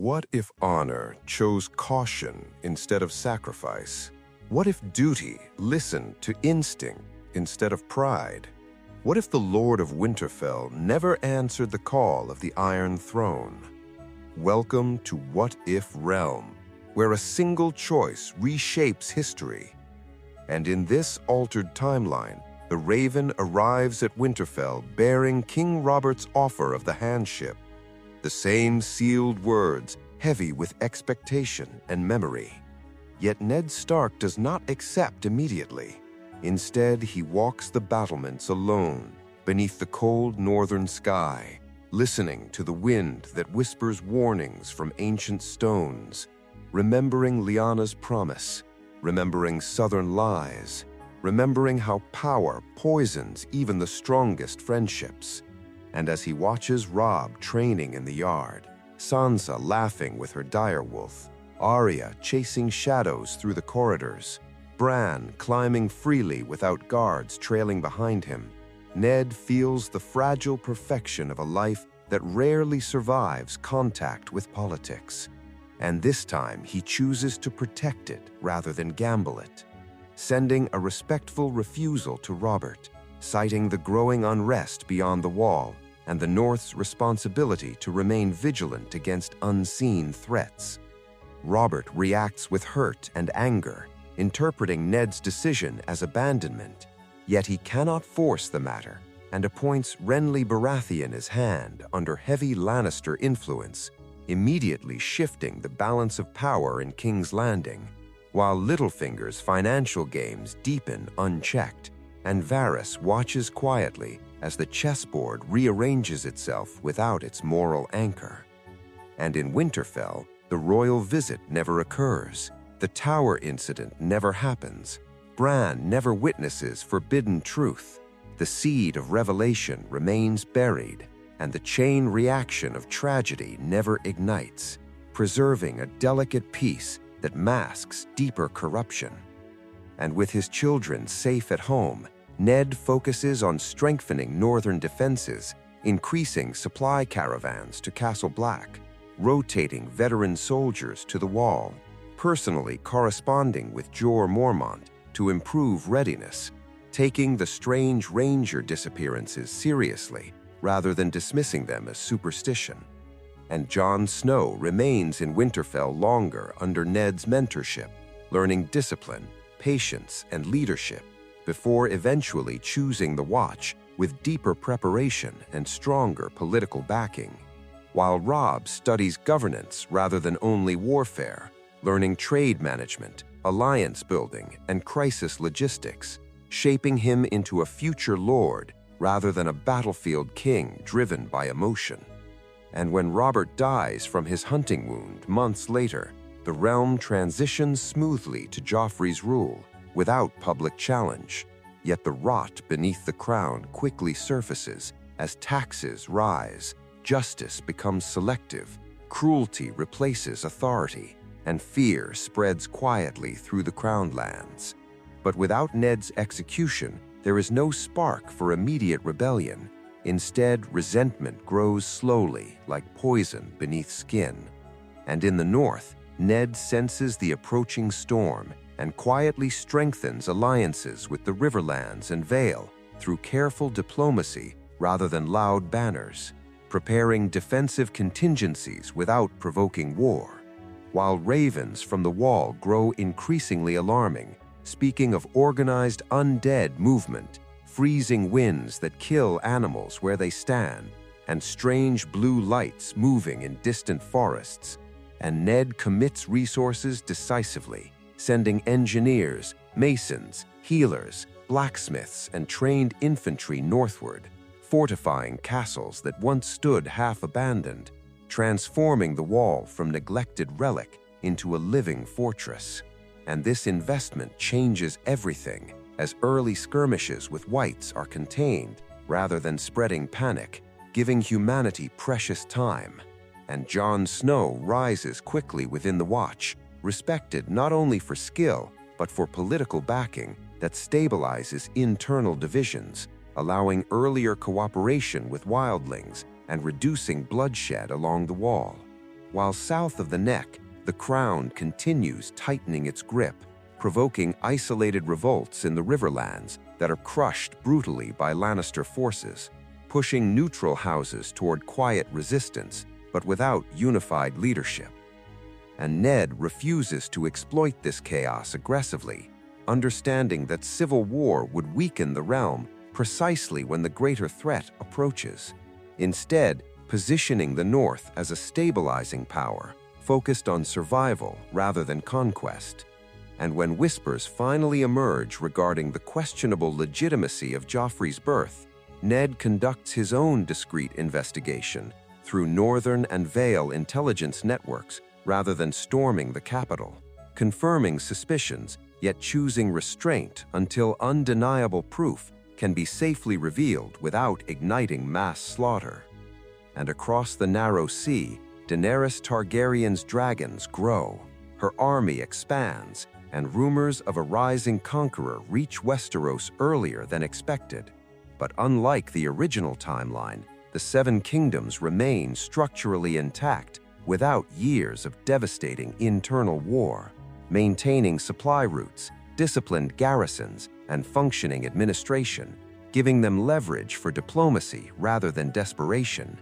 What if honor chose caution instead of sacrifice? What if duty listened to instinct instead of pride? What if the Lord of Winterfell never answered the call of the Iron Throne? Welcome to What If Realm, where a single choice reshapes history. And in this altered timeline, the Raven arrives at Winterfell bearing King Robert's offer of the handship. The same sealed words, heavy with expectation and memory. Yet Ned Stark does not accept immediately. Instead, he walks the battlements alone, beneath the cold northern sky, listening to the wind that whispers warnings from ancient stones, remembering Lyanna's promise, remembering southern lies, remembering how power poisons even the strongest friendships. And as he watches Robb training in the yard, Sansa laughing with her direwolf, Arya chasing shadows through the corridors, Bran climbing freely without guards trailing behind him, Ned feels the fragile perfection of a life that rarely survives contact with politics. And this time he chooses to protect it rather than gamble it, sending a respectful refusal to Robert, citing the growing unrest beyond the wall and the North's responsibility to remain vigilant against unseen threats. Robert reacts with hurt and anger, interpreting Ned's decision as abandonment, yet he cannot force the matter and appoints Renly Baratheon as hand under heavy Lannister influence, immediately shifting the balance of power in King's Landing, while Littlefinger's financial games deepen unchecked, and Varys watches quietly as the chessboard rearranges itself without its moral anchor. And in Winterfell, the royal visit never occurs, the tower incident never happens, Bran never witnesses forbidden truth, the seed of revelation remains buried, and the chain reaction of tragedy never ignites, preserving a delicate peace that masks deeper corruption. And with his children safe at home, Ned focuses on strengthening northern defenses, increasing supply caravans to Castle Black, rotating veteran soldiers to the Wall, personally corresponding with Jorah Mormont to improve readiness, taking the strange ranger disappearances seriously rather than dismissing them as superstition. And Jon Snow remains in Winterfell longer under Ned's mentorship, learning discipline, patience, and leadership, before eventually choosing the Watch with deeper preparation and stronger political backing, while Robb studies governance rather than only warfare, learning trade management, alliance building, and crisis logistics, shaping him into a future lord rather than a battlefield king driven by emotion. And when Robert dies from his hunting wound months later, the realm transitions smoothly to Joffrey's rule, without public challenge, yet the rot beneath the crown quickly surfaces as taxes rise, justice becomes selective, cruelty replaces authority, and fear spreads quietly through the crowned lands. But without Ned's execution, there is no spark for immediate rebellion. Instead, resentment grows slowly, like poison beneath skin. And in the north, Ned senses the approaching storm and quietly strengthens alliances with the Riverlands and Vale through careful diplomacy rather than loud banners, preparing defensive contingencies without provoking war, while ravens from the Wall grow increasingly alarming, speaking of organized undead movement, freezing winds that kill animals where they stand, and strange blue lights moving in distant forests. And Ned commits resources decisively, sending engineers, masons, healers, blacksmiths, and trained infantry northward, fortifying castles that once stood half-abandoned, transforming the Wall from neglected relic into a living fortress. And this investment changes everything, as early skirmishes with whites are contained rather than spreading panic, giving humanity precious time. And Jon Snow rises quickly within the Watch, respected not only for skill, but for political backing that stabilizes internal divisions, allowing earlier cooperation with wildlings and reducing bloodshed along the Wall. while south of the neck, the crown continues tightening its grip, provoking isolated revolts in the riverlands that are crushed brutally by Lannister forces, pushing neutral houses toward quiet resistance, but without unified leadership. And Ned refuses to exploit this chaos aggressively, understanding that civil war would weaken the realm precisely when the greater threat approaches. Instead, positioning the North as a stabilizing power, focused on survival rather than conquest. And when whispers finally emerge regarding the questionable legitimacy of Joffrey's birth, Ned conducts his own discreet investigation through Northern and Vale intelligence networks rather than storming the capital, confirming suspicions yet choosing restraint until undeniable proof can be safely revealed without igniting mass slaughter. And across the narrow sea, Daenerys Targaryen's dragons grow, her army expands, and rumors of a rising conqueror reach Westeros earlier than expected. But unlike the original timeline, the Seven Kingdoms remain structurally intact without years of devastating internal war, maintaining supply routes, disciplined garrisons, and functioning administration, giving them leverage for diplomacy rather than desperation.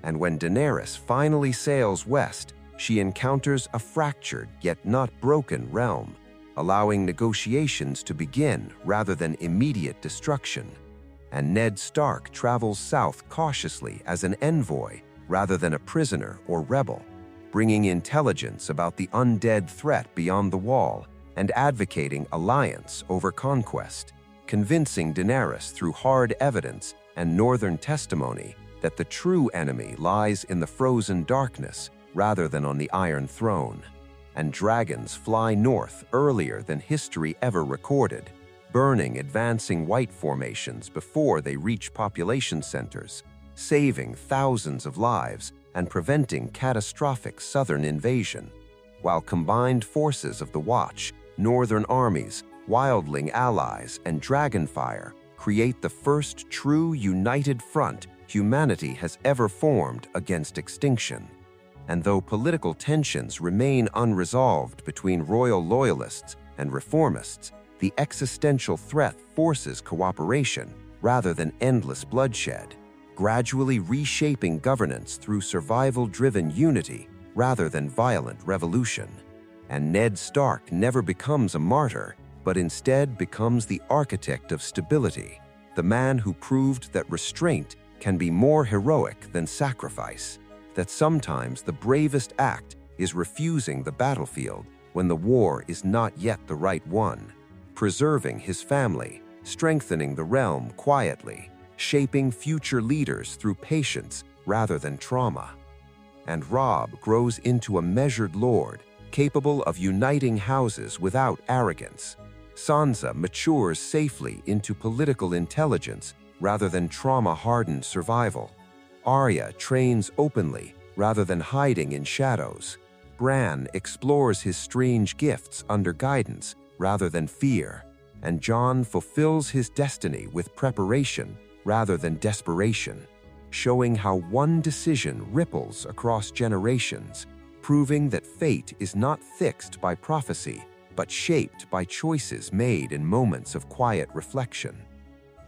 And when Daenerys finally sails west, she encounters a fractured yet not broken realm, allowing negotiations to begin rather than immediate destruction. And Ned Stark travels south cautiously as an envoy rather than a prisoner or rebel, bringing intelligence about the undead threat beyond the wall and advocating alliance over conquest, convincing Daenerys through hard evidence and northern testimony that the true enemy lies in the frozen darkness rather than on the Iron Throne. And dragons fly north earlier than history ever recorded, burning advancing white formations before they reach population centers, saving thousands of lives and preventing catastrophic southern invasion, while combined forces of the Watch, northern armies, wildling allies, and dragonfire create the first true united front humanity has ever formed against extinction. And though political tensions remain unresolved between royal loyalists and reformists, the existential threat forces cooperation rather than endless bloodshed, gradually reshaping governance through survival-driven unity rather than violent revolution. And Ned Stark never becomes a martyr, but instead becomes the architect of stability, the man who proved that restraint can be more heroic than sacrifice, that sometimes the bravest act is refusing the battlefield when the war is not yet the right one, preserving his family, strengthening the realm quietly, shaping future leaders through patience rather than trauma. And Robb grows into a measured lord, capable of uniting houses without arrogance. Sansa matures safely into political intelligence rather than trauma-hardened survival. Arya trains openly rather than hiding in shadows. Bran explores his strange gifts under guidance rather than fear. And Jon fulfills his destiny with preparation rather than desperation, showing how one decision ripples across generations, proving that fate is not fixed by prophecy, but shaped by choices made in moments of quiet reflection.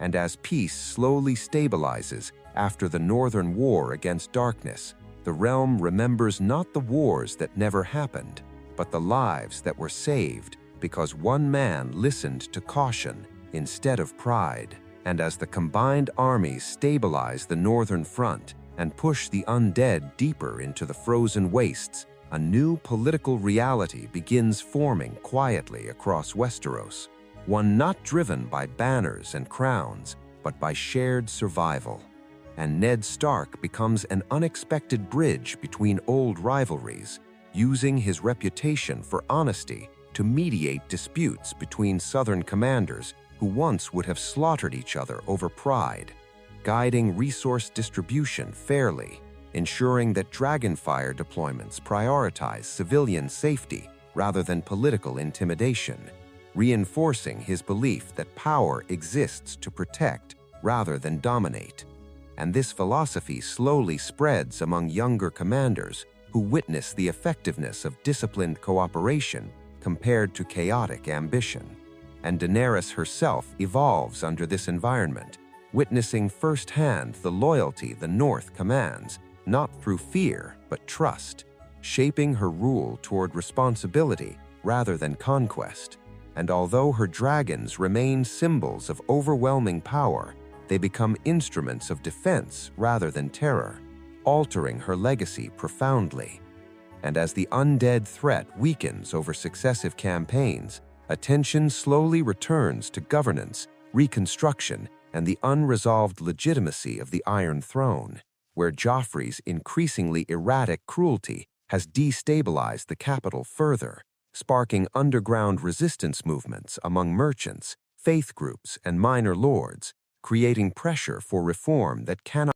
And as peace slowly stabilizes after the Northern War against darkness, the realm remembers not the wars that never happened, but the lives that were saved because one man listened to caution instead of pride. And as the combined armies stabilize the Northern Front and push the undead deeper into the frozen wastes, a new political reality begins forming quietly across Westeros, one not driven by banners and crowns, but by shared survival. And Ned Stark becomes an unexpected bridge between old rivalries, using his reputation for honesty to mediate disputes between Southern commanders who once would have slaughtered each other over pride, guiding resource distribution fairly, ensuring that Dragonfire deployments prioritize civilian safety rather than political intimidation, reinforcing his belief that power exists to protect rather than dominate. And this philosophy slowly spreads among younger commanders who witness the effectiveness of disciplined cooperation compared to chaotic ambition. And Daenerys herself evolves under this environment, witnessing firsthand the loyalty the North commands, not through fear but trust, shaping her rule toward responsibility rather than conquest. And although her dragons remain symbols of overwhelming power, they become instruments of defense rather than terror, altering her legacy profoundly. And as the undead threat weakens over successive campaigns, attention slowly returns to governance, reconstruction, and the unresolved legitimacy of the Iron Throne, where Joffrey's increasingly erratic cruelty has destabilized the capital further, sparking underground resistance movements among merchants, faith groups, and minor lords, creating pressure for reform that cannot